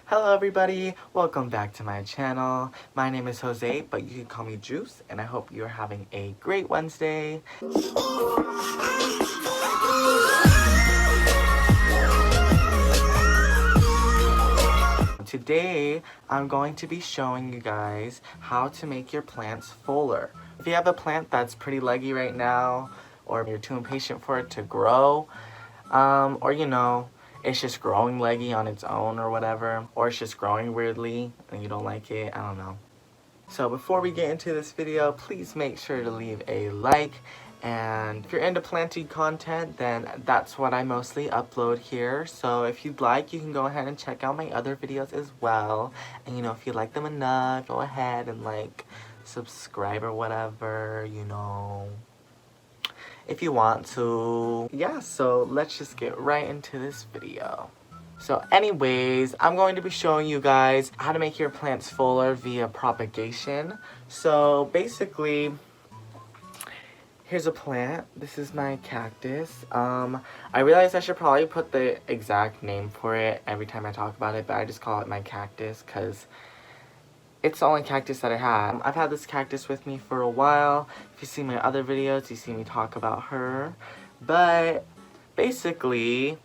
Hello everybody, welcome back to my channel. My name is Jose, but you can call me Juice, and I hope you're having a great Wednesday. Today, I'm going to be showing you guys how to make your plants fuller. If you have a plant that's pretty leggy right now, or you're too impatient for it to grow, or it's just growing leggy on its own or whatever, or it's just growing weirdly and you don't like it, I don't know. So before we get into this video, please make sure to leave a like, and if you're into planting content, then that's what I mostly upload here. So if you'd like, you can go ahead and check out my other videos as well. And if you like them enough, go ahead and subscribe or whatever, if you want to. Yeah, so let's just get right into this video. So anyways, I'm going to be showing you guys how to make your plants fuller via propagation. So basically, here's a plant. This is my cactus. I realize I should probably put the exact name for it every time I talk about it, but I just call it my cactus because it's the only cactus that I have. I've had this cactus with me for a while. If you see my other videos, you see me talk about her. But basically,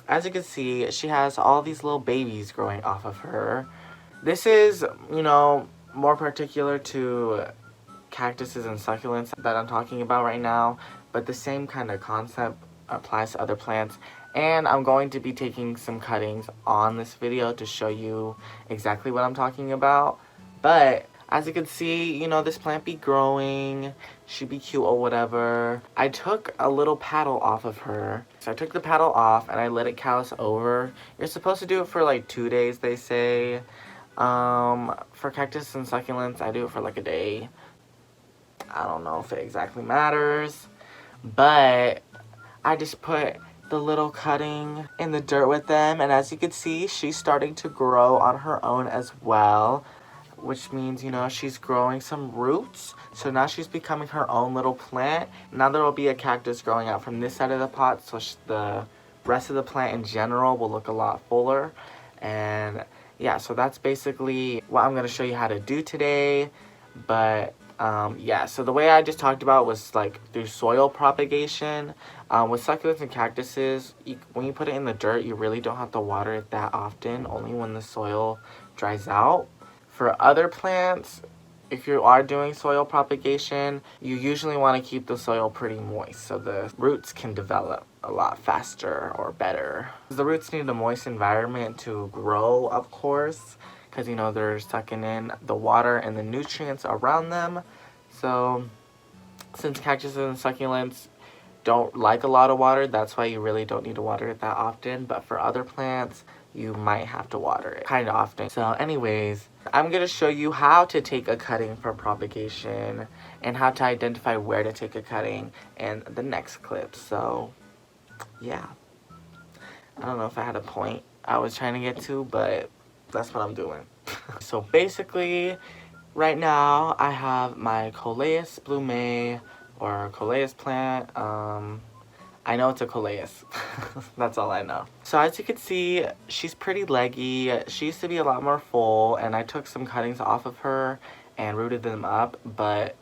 as you can see, she has all these little babies growing off of her. This is, more particular to cactuses and succulents that I'm talking about right now. But the same kind of concept applies to other plants. And I'm going to be taking some cuttings on this video to show you exactly what I'm talking about. But as you can see, this plant be growing, she be cute or whatever. I took a little paddle off of her. So I took the paddle off and I let it callus over. You're supposed to do it for like 2 days, they say. For cactus and succulents, I do it for like a day. I don't know if it exactly matters. But I just put the little cutting in the dirt with them. And as you can see, she's starting to grow on her own as well. Which means, she's growing some roots. So now she's becoming her own little plant. Now there will be a cactus growing out from this side of the pot. So the rest of the plant in general will look a lot fuller. And yeah, so that's basically what I'm going to show you how to do today. But yeah, so the way I just talked about was through soil propagation. With succulents and cactuses, when you put it in the dirt, you really don't have to water it that often. Only when the soil dries out. For other plants, if you are doing soil propagation, you usually want to keep the soil pretty moist so the roots can develop a lot faster or better. The roots need a moist environment to grow, of course, because they're sucking in the water and the nutrients around them. So since cactuses and succulents don't like a lot of water, that's why you really don't need to water it that often. But for other plants, you might have to water it kind of often. So anyways, I'm going to show you how to take a cutting for propagation and how to identify where to take a cutting in the next clip. So yeah, I don't know if I had a point I was trying to get to, but that's what I'm doing. So basically, right now I have my Coleus Blumei or Coleus plant. I know it's a Coleus. That's all I know. So as you can see, she's pretty leggy. She used to be a lot more full, and I took some cuttings off of her and rooted them up, but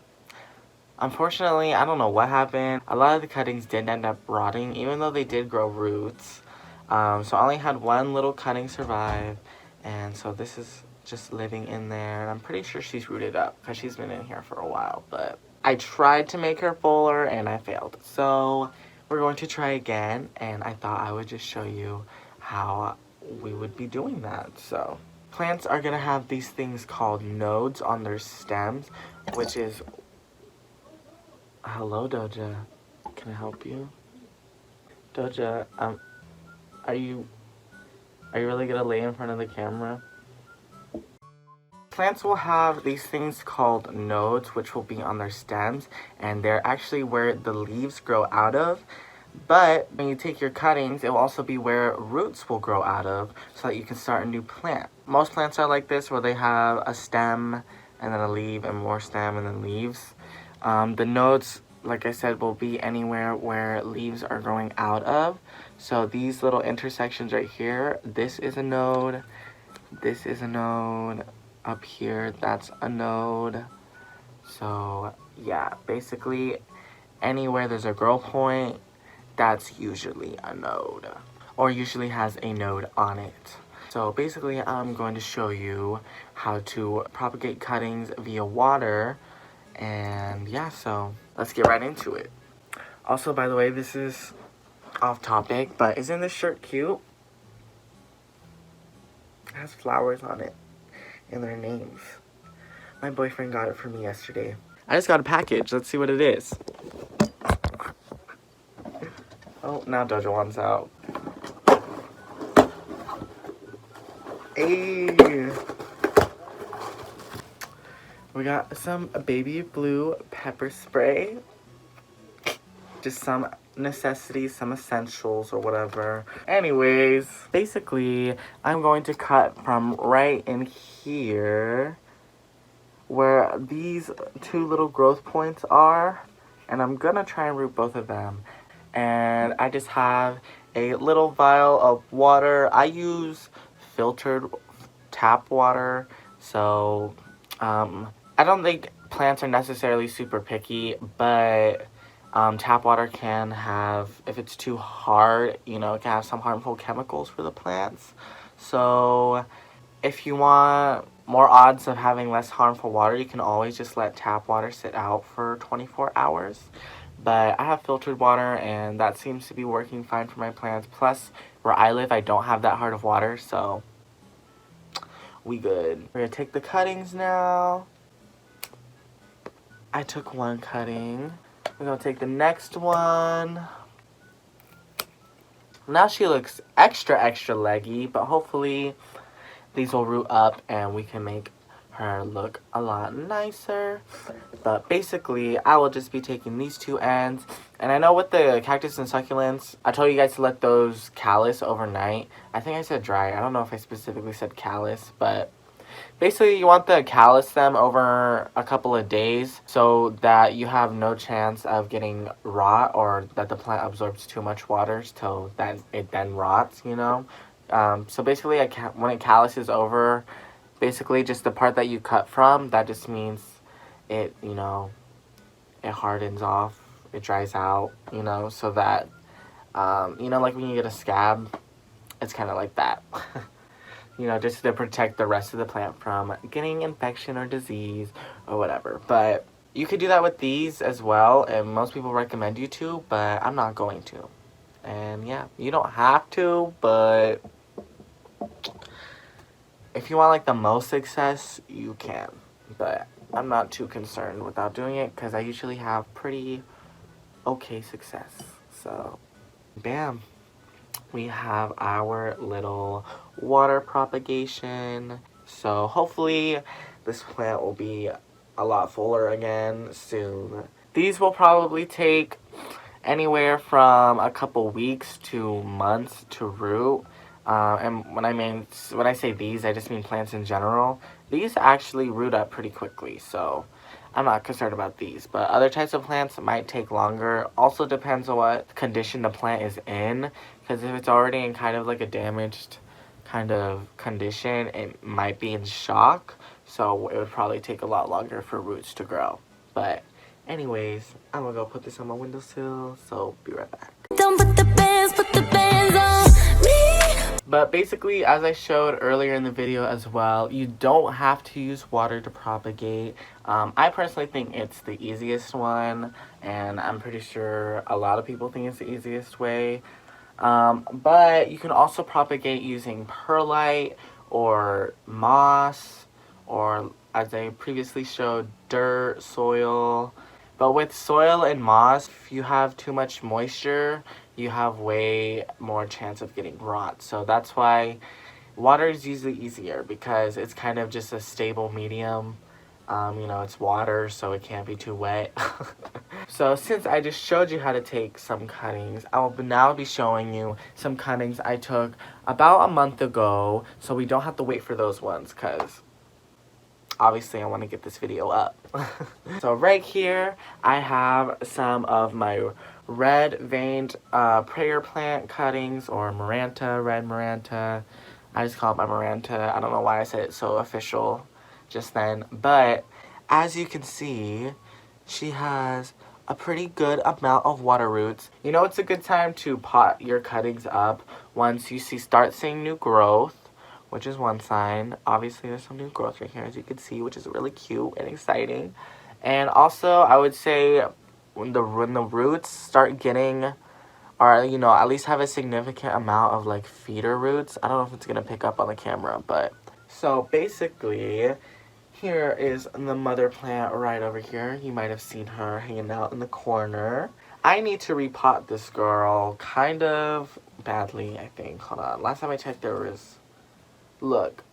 unfortunately, I don't know what happened. A lot of the cuttings did end up rotting, even though they did grow roots. So I only had one little cutting survive, and so this is just living in there, and I'm pretty sure she's rooted up because she's been in here for a while, but I tried to make her fuller and I failed. So we're going to try again, and I thought I would just show you how we would be doing that. So plants are going to have these things called nodes on their stems, which is... Hello, Doja. Can I help you? Doja, are you really going to lay in front of the camera? Plants will have these things called nodes, which will be on their stems, and they're actually where the leaves grow out of. But when you take your cuttings, it will also be where roots will grow out of, so that you can start a new plant. Most plants are like this, where they have a stem, and then a leaf, and more stem, and then leaves. The nodes, like I said, will be anywhere where leaves are growing out of. So these little intersections right here, this is a node. this is a node. Up here, that's a node. So yeah, basically anywhere there's a growth point, that's usually a node, or usually has a node on it. So basically I'm going to show you how to propagate cuttings via water, and yeah, so let's get right into it. Also, by the way, this is off topic, but isn't this shirt cute? It has flowers on it and their names. My boyfriend got it for me yesterday. I just got a package. Let's see what it is. Oh, now Doja wants out. Hey! We got some baby blue pepper spray. Just some necessities, some essentials or whatever. Anyways, basically, I'm going to cut from right in here where these two little growth points are, and I'm gonna try and root both of them. And I just have a little vial of water. I use filtered tap water, so I don't think plants are necessarily super picky, but tap water can have, if it's too hard, you know, it can have some harmful chemicals for the plants. So if you want more odds of having less harmful water, you can always just let tap water sit out for 24 hours. But I have filtered water, and that seems to be working fine for my plants. Plus, where I live, I don't have that hard of water, so we good. We're gonna take the cuttings now. I took one cutting. We're gonna take the next one. Now she looks extra leggy, but hopefully these will root up and we can make her look a lot nicer. But basically, I will just be taking these two ends. And I know with the cactus and succulents, I told you guys to let those callus overnight. I think I said dry. I don't know if I specifically said callus, but basically you want to callus them over a couple of days so that you have no chance of getting rot, or that the plant absorbs too much water till that it then rots, you know. So basically, when it calluses over, basically just the part that you cut from, that just means it, you know, it hardens off, it dries out, you know, so that, you know, like when you get a scab, it's kind of like that. You know, just to protect the rest of the plant from getting infection or disease or whatever. But you could do that with these as well, and most people recommend you to, but I'm not going to. And yeah, you don't have to, but if you want like the most success, you can. But I'm not too concerned without doing it, because I usually have pretty okay success. So, bam. We have our little water propagation. So hopefully this plant will be a lot fuller again soon. These will probably take anywhere from a couple weeks to months to root. And when I say these, I just mean plants in general. These actually root up pretty quickly, so I'm not concerned about these. But other types of plants might take longer. Also depends on what condition the plant is in, because if it's already in kind of like a damaged kind of condition, it might be in shock. So it would probably take a lot longer for roots to grow. But anyways, I'm gonna go put this on my windowsill, so be right back. Don't put the bands on me. But basically, as I showed earlier in the video as well, you don't have to use water to propagate. I personally think it's the easiest one, and I'm pretty sure a lot of people think it's the easiest way. But you can also propagate using perlite or moss, or as I previously showed, dirt, soil. But with soil and moss, if you have too much moisture, you have way more chance of getting rot. So that's why water is usually easier, because it's kind of just a stable medium. You know, it's water, so it can't be too wet. So since I just showed you how to take some cuttings, I will now be showing you some cuttings I took about a month ago, so we don't have to wait for those ones, because obviously I want to get this video up. So right here, I have some of my red veined prayer plant cuttings, or Maranta, red Maranta. I just call it my Maranta. I don't know why I said it so official just then. But as you can see, she has a pretty good amount of water roots. You know, it's a good time to pot your cuttings up once you start seeing new growth, which is one sign. Obviously, there's some new growth right here, as you can see, which is really cute and exciting. And also, I would say when the roots start getting, or, you know, at least have a significant amount of, like, feeder roots. I don't know if it's going to pick up on the camera, but... So, basically, here is the mother plant right over here. You might have seen her hanging out in the corner. I need to repot this girl kind of badly, I think. Hold on. Last time I checked, there was... Look.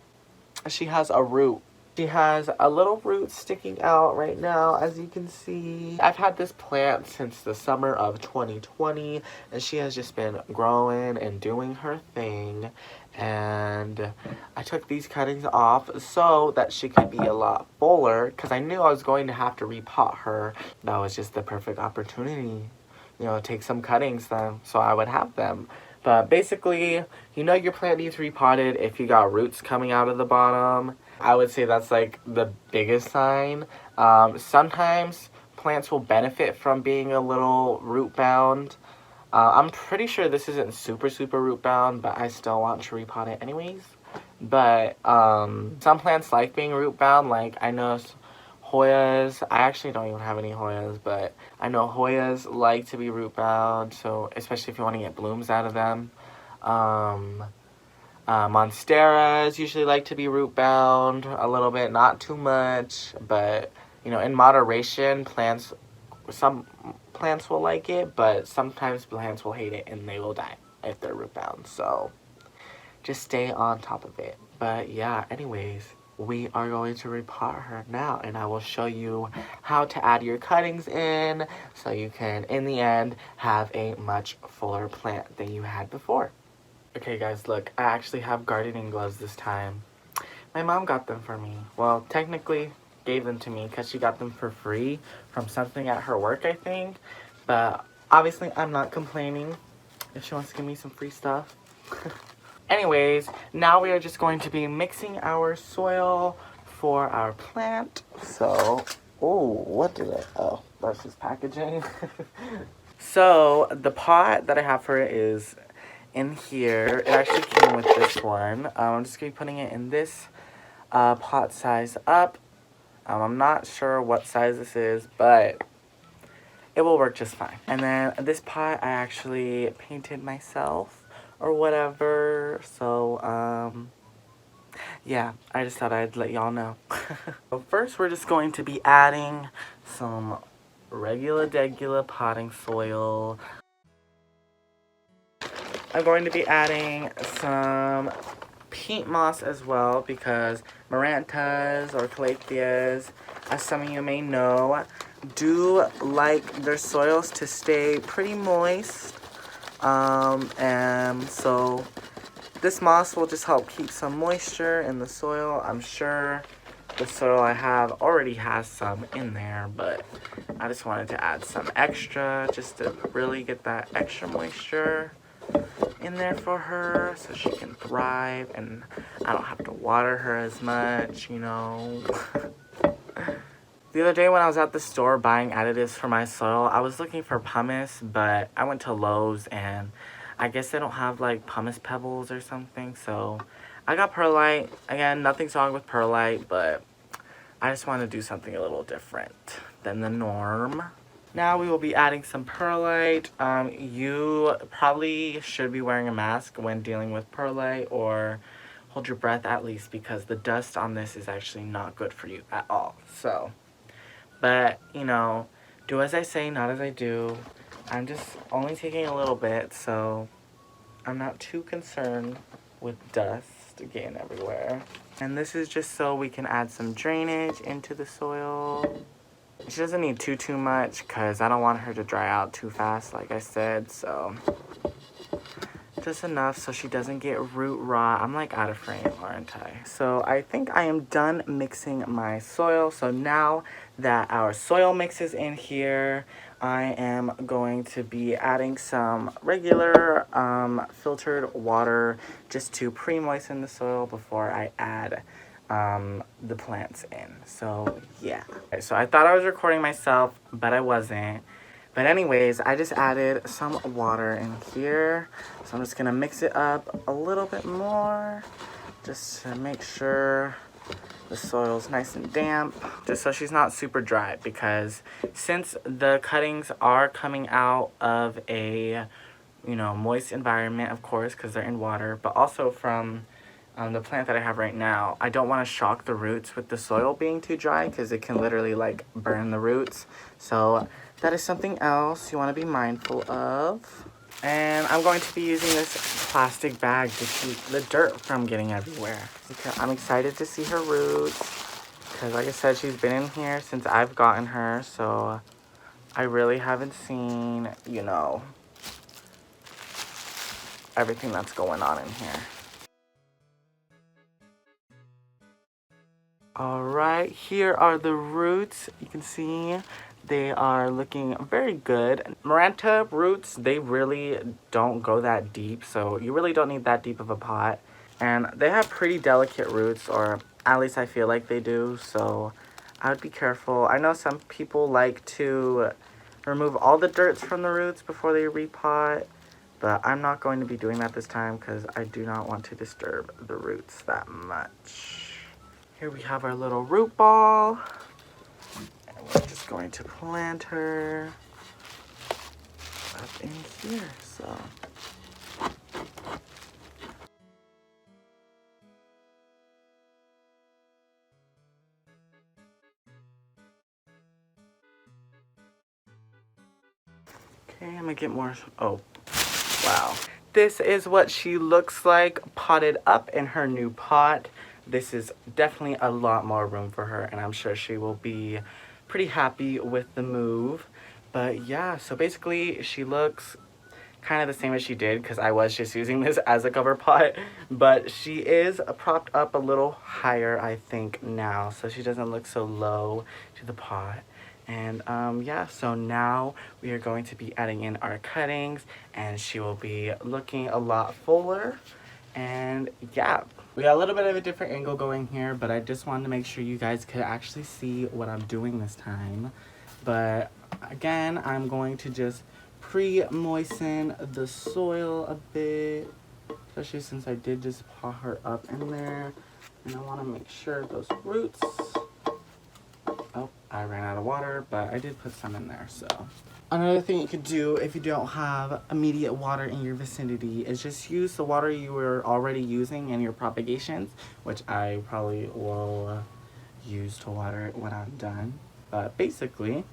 She has a root. She has a little root sticking out right now, as you can see. I've had this plant since the summer of 2020, and she has just been growing and doing her thing. And I took these cuttings off so that she could be a lot fuller, because I knew I was going to have to repot her. That was just the perfect opportunity, you know, take some cuttings then, so I would have them. But basically, you know your plant needs repotted if you got roots coming out of the bottom. I would say that's like the biggest sign. Sometimes plants will benefit from being a little root bound. I'm pretty sure this isn't super root bound, but I still want to repot it anyways. But some plants like being root bound. Like I know Hoyas, I actually don't even have any Hoyas, but I know Hoyas like to be root bound, so especially if you want to get blooms out of them. Monsteras usually like to be root bound a little bit, not too much, but you know, in moderation. Some plants will like it, but sometimes plants will hate it and they will die if they're root bound, so just stay on top of it. But yeah, anyways, we are going to repot her now, and I will show you how to add your cuttings in so you can, in the end, have a much fuller plant than you had before. Okay guys, look, I actually have gardening gloves this time. My mom got them for me. Well, technically gave them to me because she got them for free from something at her work, I think. But obviously I'm not complaining if she wants to give me some free stuff. Anyways, now we are just going to be mixing our soil for our plant. So, oh, that's just packaging. So, the pot that I have for it is in here. It actually came with this one. I'm just going to be putting it in this pot size up. I'm not sure what size this is, but it will work just fine. And then this pot I actually painted myself or whatever, so yeah, I just thought I'd let y'all know. So first we're just going to be adding some regular potting soil. I'm going to be adding some peat moss as well, because Marantas or Calatheas, as some of you may know, do like their soils to stay pretty moist. And so this moss will just help keep some moisture in the soil. I'm sure the soil I have already has some in there, but I just wanted to add some extra just to really get that extra moisture in there for her so she can thrive and I don't have to water her as much, you know. The other day when I was at the store buying additives for my soil, I was looking for pumice, but I went to Lowe's and I guess they don't have like pumice pebbles or something, so I got perlite. Again, nothing's wrong with perlite, but I just want to do something a little different than the norm. Now we will be adding some perlite. You probably should be wearing a mask when dealing with perlite, or hold your breath at least, because the dust on this is actually not good for you at all. So, but, you know, do as I say, not as I do. I'm just only taking a little bit, so I'm not too concerned with dust getting everywhere. And this is just so we can add some drainage into the soil. She doesn't need too much because I don't want her to dry out too fast, like I said, so Just enough so she doesn't get root rot. I'm like out of frame, aren't I? So I think I am done mixing my soil. So now that our soil mix is in here, I am going to be adding some regular filtered water just to pre-moisten the soil before I add the plants in. So yeah. So I thought I was recording myself, but I wasn't. But anyways, I just added some water in here. So I'm just gonna mix it up a little bit more just to make sure the soil's nice and damp, just so she's not super dry, because since the cuttings are coming out of a, you know, moist environment, of course, because they're in water, but also from the plant that I have right now, I don't want to shock the roots with the soil being too dry, because it can literally like burn the roots. So that is something else you want to be mindful of. And I'm going to be using this plastic bag to keep the dirt from getting everywhere. Okay, I'm excited to see her roots, because like I said, she's been in here since I've gotten her, so I really haven't seen, you know, everything that's going on in here. Alright, here are the roots. You can see they are looking very good. Maranta roots, they really don't go that deep, so you really don't need that deep of a pot. And they have pretty delicate roots, or at least I feel like they do, so I would be careful. I know some people like to remove all the dirt from the roots before they repot, but I'm not going to be doing that this time because I do not want to disturb the roots that much. Here we have our little root ball, and we're just going to plant her up in here, so. Okay, I'm gonna get more, oh, wow. This is what she looks like potted up in her new pot. This is definitely a lot more room for her, and I'm sure she will be pretty happy with the move. But yeah, so basically she looks kind of the same as she did, because I was just using this as a cover pot, but she is propped up a little higher, I think, now, so she doesn't look so low to the pot. And yeah, so now we are going to be adding in our cuttings, and she will be looking a lot fuller. And yeah, we got a little bit of a different angle going here, but I just wanted to make sure you guys could actually see what I'm doing this time. But again, I'm going to just pre-moisten the soil a bit, especially since I did just pot her up in there. And I want to make sure those roots, oh, I ran out of water, but I did put some in there, so. Another thing you could do if you don't have immediate water in your vicinity is just use the water you were already using in your propagations, which I probably will use to water it when I'm done. But basically, I'm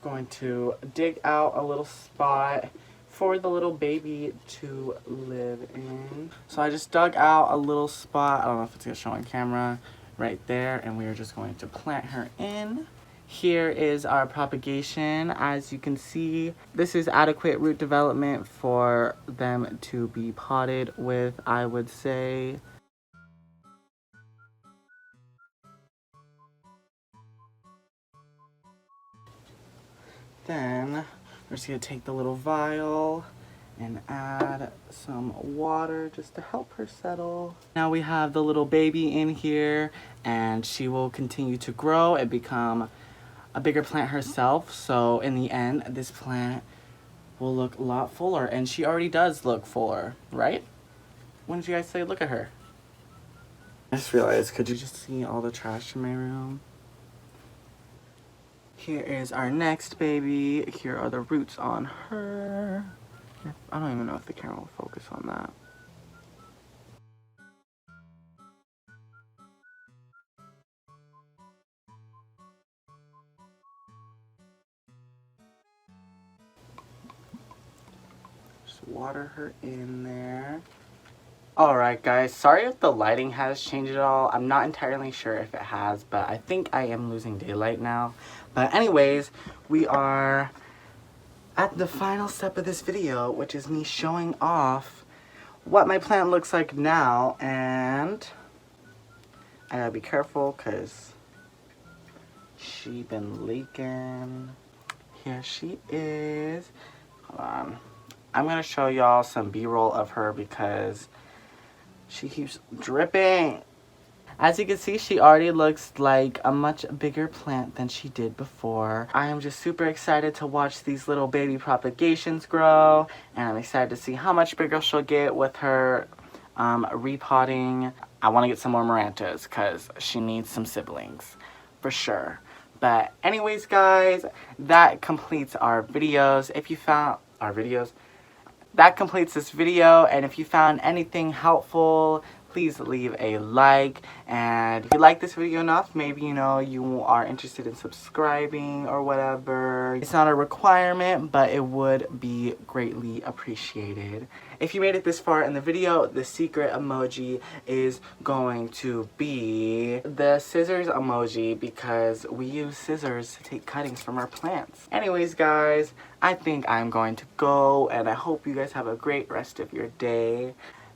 going to dig out a little spot for the little baby to live in. So I just dug out a little spot, I don't know if it's gonna show on camera, right there, and we are just going to plant her in. Here is our propagation. As you can see, this is adequate root development for them to be potted with, I would say. Then we're just gonna take the little vial and add some water just to help her settle. Now we have the little baby in here, and she will continue to grow and become a bigger plant herself. So in the end, this plant will look a lot fuller, and she already does look fuller, right? When did you guys say look at her? I just realized, could you just see all the trash in my room? Here is our next baby. Here are the roots on her. I don't even know if the camera will focus on that. Just water her in there. Alright guys, sorry if the lighting has changed at all. I'm not entirely sure if it has, but I think I am losing daylight now. But anyways, we are at the final step of this video, which is me showing off what my plant looks like now. And I gotta be careful because she been leaking. Here she is. Hold on. I'm gonna show y'all some B-roll of her because she keeps dripping. As you can see, she already looks like a much bigger plant than she did before. I am just super excited to watch these little baby propagations grow, and I'm excited to see how much bigger she'll get with her repotting. I want to get some more Marantas because she needs some siblings for sure. But anyways, guys, that completes our videos. If you found our videos, that completes this video, and if you found anything helpful, please leave a like. And if you like this video enough, maybe you are interested in subscribing or whatever. It's not a requirement, but it would be greatly appreciated. If you made it this far in the video, the secret emoji is going to be the scissors emoji because we use scissors to take cuttings from our plants. Anyways, guys, I think I'm going to go, and I hope you guys have a great rest of your day.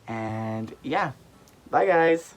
And yeah. Bye, guys.